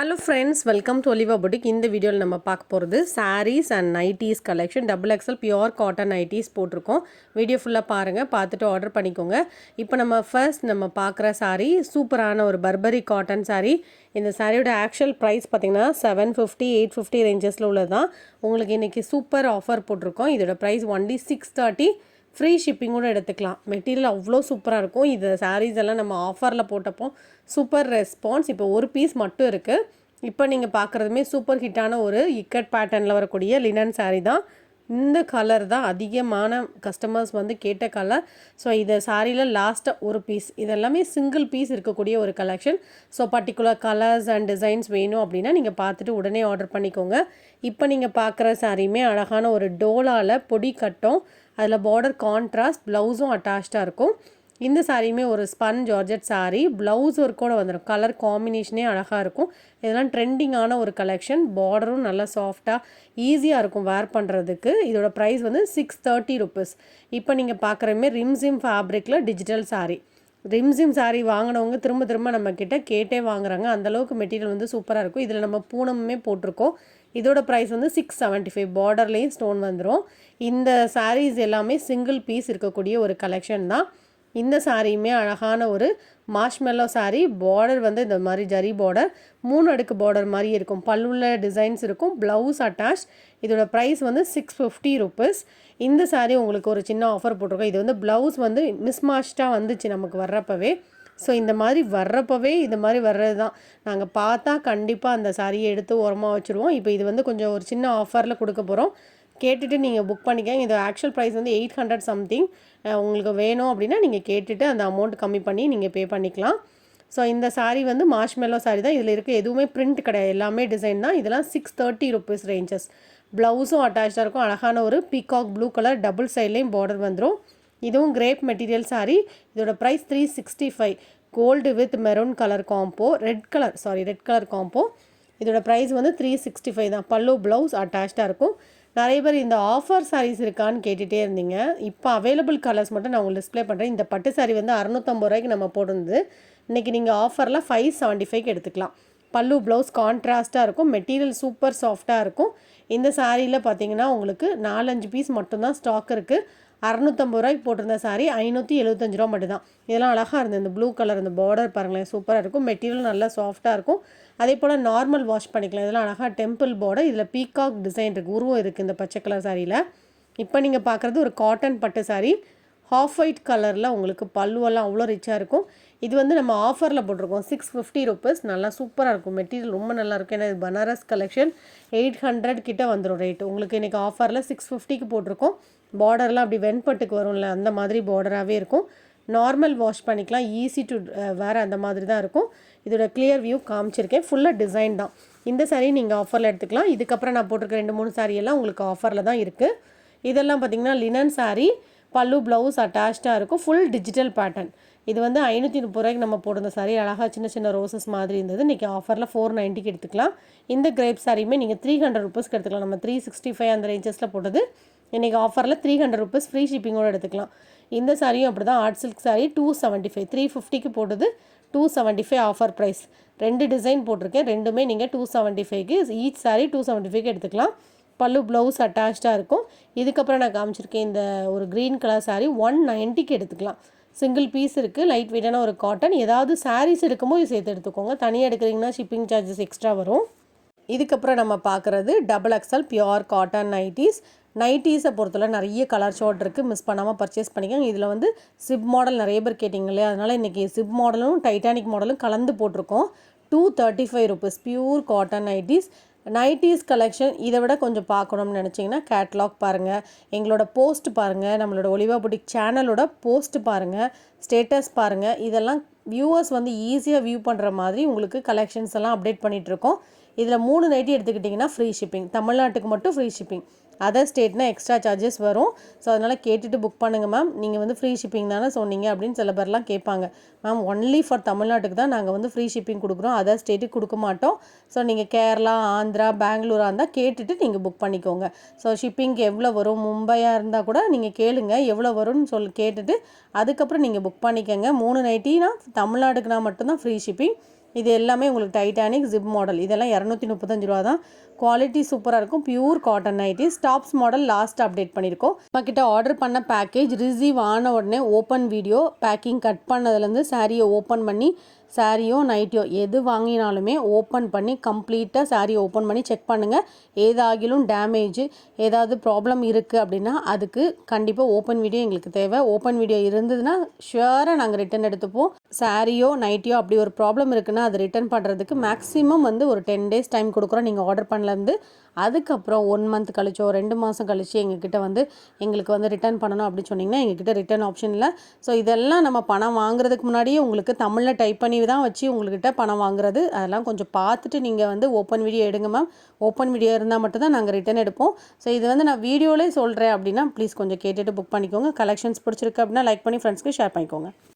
Hello friends, welcome to Oliva boutique. இந்த வீடியோவில் நம்ம பார்க்க போகிறது sarees and nighties collection. XXL pure cotton nighties போட்டிருக்கோம். வீடியோ ஃபுல்லாக பாருங்கள், பார்த்துட்டு ஆர்டர் பண்ணிக்கோங்க. இப்போ நம்ம பார்க்குற சாரீ சூப்பரான ஒரு பர்பரி காட்டன் சாரீ. இந்த சாரியோட ஆக்சுவல் ப்ரைஸ் பார்த்திங்கன்னா 750 850 ரேஞ்சஸில் உள்ளது தான். உங்களுக்கு இன்றைக்கி சூப்பர் ஆஃபர் போட்டிருக்கோம். இதோட ப்ரைஸ் ஒன்லி 630. ஃப்ரீ ஷிப்பிங்கோடு எடுத்துக்கலாம். மெட்டீரியல் அவ்வளோ சூப்பராக இருக்கும். இது சாரீஸ் எல்லாம் நம்ம ஆஃபரில் போட்டப்போ சூப்பர் ரெஸ்பான்ஸ். இப்போ ஒரு பீஸ் மட்டும் இருக்குது. இப்போ நீங்கள் பார்க்குறதுமே சூப்பர் ஹிட்டான ஒரு இக்கட் பேட்டர்னில் வரக்கூடிய லினன் சாரீ தான். இந்த கலர் தான் அதிகமான கஸ்டமர்ஸ் வந்து கேட்ட கலர். ஸோ இதை சாரியில் லாஸ்ட்டாக ஒரு பீஸ், இதெல்லாமே சிங்கிள் பீஸ் இருக்கக்கூடிய ஒரு collection. So particular colours and designs வேணும் அப்படின்னா நீங்கள் பார்த்துட்டு உடனே ஆர்டர் பண்ணிக்கோங்க. இப்போ நீங்கள் பார்க்குற சாரியுமே அழகான ஒரு டோலாவில் பொடி கட்டும், அதில் பார்டர் கான்ட்ராஸ்ட், ப்ளவுஸும் அட்டாச்சாக இருக்கும். இந்த சாரியுமே ஒரு ஸ்பன் ஜார்ஜெட் சாரீ, ப்ளவுஸ் ஒர்க்கோடு வந்துடும். கலர் காம்பினேஷனே அழகாக இருக்கும். இதெல்லாம் ட்ரெண்டிங்கான ஒரு கலெக்ஷன். பார்டரும் நல்லா சாஃப்டாக ஈஸியாக இருக்கும் வேர் பண்ணுறதுக்கு. இதோட ப்ரைஸ் வந்து 630 ருபீஸ். இப்போ நீங்கள் பார்க்குறமே ரிம்ஸிம் ஃபேப்ரிக்கில் டிஜிட்டல் சாரீ. ரிம்ஸிம் சாரீ வாங்கினவங்க திரும்ப திரும்ப நம்மக்கிட்ட கேட்டே வாங்குறாங்க. அந்தளவுக்கு மெட்டீரியல் வந்து சூப்பராக இருக்கும். இதில் நம்ம பூனமுமே போட்டிருக்கோம். இதோட ப்ரைஸ் வந்து 675. பார்டர்லேயும் ஸ்டோன் வந்துடும். இந்த சாரீஸ் எல்லாமே சிங்கிள் பீஸ் இருக்கக்கூடிய ஒரு கலெக்ஷன் தான். இந்த சாரியுமே அழகான ஒரு மார்ஷ்மெல்லோ சாரீ. பார்டர் வந்து இந்த மாதிரி ஜரி பார்டர், 3 அடுக்கு பார்டர் மாதிரி இருக்கும். பல்லுள்ள டிசைன்ஸ் இருக்கும். Blouse attach. இதோட ப்ரைஸ் வந்து 650 ருபீஸ். இந்த சாரீ உங்களுக்கு ஒரு சின்ன ஆஃபர் போட்டிருக்கோம். இது வந்து ப்ளவுஸ் வந்து மிஸ்மாஷ்டாக வந்துச்சு நமக்கு வர்றப்பவே. ஸோ இந்த மாதிரி வர்றப்பவே இந்த மாதிரி வர்றது தான். நாங்கள் பார்த்தா கண்டிப்பாக அந்த சாரியை எடுத்து ஓரமாக வச்சுருவோம். இப்போ இது வந்து கொஞ்சம் ஒரு சின்ன ஆஃபரில் கொடுக்க போகிறோம். கேட்டுட்டு நீங்கள் புக் பண்ணிக்கங்க. இது ஆக்சுவல் ப்ரைஸ் வந்து 800 சம்திங். உங்களுக்கு வேணும் அப்படின்னா நீங்கள் கேட்டுட்டு அந்த அமௌண்ட் கம்மி பண்ணி நீங்கள் பே பண்ணிக்கலாம். ஸோ இந்த சாரீ வந்து மார்ஷ்மெல்லோ சாரீ தான். இதில் இருக்க எதுவுமே பிரிண்ட் கிடையாது, எல்லாமே டிசைன் தான். இதெல்லாம் 630 ருபீஸ் ரேஞ்சஸ். ப்ளவுஸும் அட்டாச்சாக இருக்கும். அழகான ஒரு பீகாக் ப்ளூ கலர் டபுள் சைட்லேயும் பார்டர் வந்துடும். இதுவும் கிரேப் மெட்டீரியல் சாரீ. இதோட price 365. Gold with maroon colour combo, red colour combo. இதோட ப்ரைஸ் வந்து 365 தான். பல்லு ப்ளவுஸ் அட்டாச்சாக இருக்கும். நிறைய பேர் இந்த ஆஃபர் சாரீஸ் இருக்கான்னு கேட்டுகிட்டே இருந்தீங்க. இப்போ அவைலபிள் கலர்ஸ் மட்டும் நான் உங்களுக்கு டிஸ்பிளே பண்ணுறேன். இந்த பட்டு சாரீ வந்து 650 ரூபாய்க்கு நம்ம போட்டிருந்தது. இன்றைக்கி நீங்கள் ஆஃபரில் 575க்கு எடுத்துக்கலாம். பல்லு ப்ளவுஸ் கான்ட்ராஸ்ட்டாக இருக்கும். மெட்டீரியல் சூப்பர் சாஃப்டாக இருக்கும். இந்த சாரியில் பார்த்தீங்கன்னா உங்களுக்கு 4-5 பீஸ் மட்டும்தான் ஸ்டாக் இருக்குது. 650 ரூபாய்க்கு போட்டிருந்த சாரீ 575 ரூபா மட்டும்தான். இதெல்லாம் அழகாக இருந்தது. இந்த ப்ளூ கலர் இந்த பார்டர் பாருங்களேன், சூப்பராக இருக்கும். மெட்டீரியல் நல்லா சாஃப்டாக இருக்கும். அதே போல் நார்மல் வாஷ் பண்ணிக்கலாம். இதெல்லாம் அழகாக டெம்பிள் பார்டர். இதில் பீகாக் டிசைன் இருக்குது, உருவம் இருக்குது இந்த பச்சை கலர் சாரியில். இப்போ நீங்கள் பார்க்குறது ஒரு காட்டன் பட்டு சாரீ. ஹாஃப் ஒயிட் கலரில் உங்களுக்கு பல்லுவெல்லாம் அவ்வளோ ரிச்சாக இருக்கும். இது வந்து நம்ம ஆஃபரில் போட்டிருக்கோம் 650 ருபீஸ். நல்லா சூப்பராக இருக்கும். மெட்டீரியல் ரொம்ப நல்லாயிருக்கும். ஏன்னா இது பனாரஸ் கலெக்ஷன். 800 கிட்ட வந்துடும் ரேட்டு. உங்களுக்கு இன்றைக்கி ஆஃபரில் 650க்கு போட்டிருக்கோம். பார்டர்லாம் அப்படி வெண்பட்டுக்கு வரும்ல, அந்த மாதிரி பார்டராகவே இருக்கும். நார்மல் வாஷ் பண்ணிக்கலாம், ஈஸி டு வேறு, அந்த மாதிரி தான் இருக்கும். இதோட கிளியர் வியூ காமிச்சிருக்கேன். ஃபுல்லாக டிசைன் தான். இந்த சாரீ நீங்கள் ஆஃபரில் எடுத்துக்கலாம். இதுக்கப்புறம் நான் போட்டிருக்க 2-3 சாரியெல்லாம் உங்களுக்கு ஆஃபரில் தான் இருக்குது. இதெல்லாம் பார்த்திங்கன்னா லினன் சாரீ. பல்லு ப்ளவுஸ் அட்டாச்சாக இருக்கும். Full digital pattern. இது வந்து 530 ரூபாய்க்கு நம்ம போட்டிருந்த சாரீ. அழகாக சின்ன சின்ன ரோசஸ் மாதிரி இருந்தது. இன்றைக்கி ஆஃபரில் 490க்கு எடுத்துக்கலாம். இந்த கிரேப் சாரியுமே நீங்கள் 300 ருபீஸ்க்கு எடுத்துக்கலாம். நம்ம 365 அந்த ரேஞ்சஸில் போட்டது. இன்றைக்கி ஆஃபரில் 300 ருபீஸ் ஃப்ரீ ஷிப்பிங்கோடு எடுத்துக்கலாம். இந்த சாரியும் அப்படி தான். Art silk sari 275. 350க்கு போட்டது 275 ஆஃபர் ப்ரைஸ். 2 டிசைன் போட்டிருக்கேன். ரெண்டுமே நீங்கள் 275க்கு, ஈச் சாரீ 275க்கு எடுத்துக்கலாம். பல்லு ப்ளவுஸ் அட்டாச்சாக இருக்கும். இதுக்கப்புறம் நான் காமிச்சிருக்கேன் இந்த ஒரு க்ரீன் கலர் சாரீ 190க்கு எடுத்துக்கலாம். சிங்கிள் பீஸ் இருக்குது. லைட் வெயிட்டான ஒரு காட்டன். ஏதாவது சாரீஸ் எடுக்கும்போது சேர்த்து எடுத்துக்கோங்க. தனியாக எடுக்கிறீங்கன்னா ஷிப்பிங் சார்ஜஸ் எக்ஸ்ட்ரா வரும். இதுக்கப்புறம் நம்ம பார்க்குறது XXL பியோர் காட்டன் நைட்டீஸ். நைட்டீஸை பொறுத்தவரை நிறைய கலர் ஷார்ட் இருக்குது. மிஸ் பண்ணாமல் பர்ச்சேஸ் பண்ணிக்கோங்க. இதில் வந்து சிப் மாடல் நிறைய பேர் கேட்டிங்க இல்லையா, அதனால் இன்றைக்கி சிப் மாடலும் டைட்டானிக் மாடலும் கலந்து போட்டிருக்கோம். 235 rupees pure cotton nighties collection. இதை விட கொஞ்சம் பார்க்கணும்னு நினச்சிங்கன்னா கேட்லாக் பாருங்கள், எங்களோட போஸ்ட் பாருங்கள், நம்மளோட ஒலிவா புட்டிக் சேனலோட போஸ்ட் பாருங்கள், ஸ்டேட்டஸ் பாருங்கள். இதெல்லாம் வியூவர்ஸ் வந்து ஈஸியாக வியூ பண்ணுற மாதிரி உங்களுக்கு கலெக்ஷன்ஸ் எல்லாம் அப்டேட் பண்ணிகிட்ருக்கோம். இதில் 3 நைட்டி எடுத்துக்கிட்டிங்கன்னா ஃப்ரீ ஷிப்பிங். தமிழ்நாட்டுக்கு மட்டும் ஃப்ரீ ஷிப்பிங். அதர் ஸ்டேட்னா எக்ஸ்ட்ரா சார்ஜஸ் வரும். ஸோ அதனால் கேட்டுட்டு புக் பண்ணுங்கள் மேம். நீங்கள் வந்து ஃப்ரீ ஷிப்பிங் தானே சொன்னீங்க அப்படின்னு சில பேர்லாம் கேட்பாங்க. மேம் ஒன்லி ஃபார் தமிழ்நாட்டுக்கு தான் நாங்கள் வந்து ஃப்ரீ ஷிப்பிங் கொடுக்குறோம், அதர் ஸ்டேட்டுக்கு கொடுக்க மாட்டோம். ஸோ நீங்கள் கேரளா, ஆந்திரா, பெங்களூராக இருந்தால் கேட்டுட்டு நீங்கள் புக் பண்ணிக்கோங்க. ஸோ ஷிப்பிங்க்கு எவ்வளோ வரும், மும்பையாக இருந்தால் கூட நீங்கள் கேளுங்க எவ்வளோ வரும்னு கேட்டுட்டு அதுக்கப்புறம் நீங்கள் புக் பண்ணிக்கோங்க. 3 நைட்டினா தமிழ்நாடுக்குனா மட்டும்தான் ஃப்ரீ ஷிப்பிங். இது எல்லாமே உங்களுக்கு டைட்டானிக் ஜிப் மாடல். இதெல்லாம் 235 ரூபா தான். குவாலிட்டி சூப்பராக இருக்கும். Pure cotton nighties. Tops model last update பண்ணியிருக்கோம். நம்மக்கிட்ட ஆர்டர் பண்ண பேக்கேஜ் ரிசீவ் ஆன உடனே ஓப்பன் வீடியோ, பேக்கிங் கட் பண்ணதுலேருந்து சாரியை ஓப்பன் பண்ணி சாரியோ நைட்டியோ எது வாங்கினாலுமே ஓப்பன் பண்ணி கம்ப்ளீட்டாக சாரியை ஓப்பன் பண்ணி செக் பண்ணுங்கள். ஏதாகிலும் டேமேஜ் ஏதாவது ப்ராப்ளம் இருக்குது அப்படின்னா அதுக்கு கண்டிப்பாக ஓப்பன் வீடியோ எங்களுக்கு தேவை. ஓப்பன் வீடியோ இருந்ததுன்னா ஷுவராக நாங்கள் ரிட்டன் எடுத்துப்போம். சாரியோ நைட்டியோ அப்படி ஒரு ப்ராப்ளம் இருக்குன்னா அது ரிட்டன் பண்ணுறதுக்கு மேக்ஸிமம் ஒரு 10 days டைம் கொடுக்குறோம் நீங்கள் ஆர்டர் பண்ணலேருந்து. அதுக்கப்புறம் 1 month கழிச்சோ 2 மாதம் கழிச்சு எங்ககிட்ட எங்களுக்கு ரிட்டர்ன் பண்ணணும் அப்படின்னு சொன்னிங்கன்னா எங்ககிட்ட ரிட்டர்ன் ஆப்ஷன் இல்லை. ஸோ இதெல்லாம் நம்ம பணம் வாங்குறதுக்கு முன்னாடியே உங்களுக்கு தமிழில் டைப் பண்ணி தான் வச்சு உங்கள்கிட்ட பணம் வாங்குறது. அதெல்லாம் கொஞ்சம் பார்த்துட்டு நீங்கள் ஓப்பன் வீடியோ எடுங்க மேம். ஓப்பன் வீடியோ இருந்தால் மட்டும்தான் நாங்கள் ரிட்டன் எடுப்போம். ஸோ இது நான் வீடியோவிலே சொல்கிறேன் அப்படின்னா ப்ளீஸ் கொஞ்சம் கேட்டுட்டு புக் பண்ணிக்கோங்க. கலெக்ஷன்ஸ் பிடிச்சிருக்கு அப்படின்னா லைக் பண்ணி ஃப்ரெண்ட்ஸ்க்கு ஷேர் பண்ணிக்கோங்க.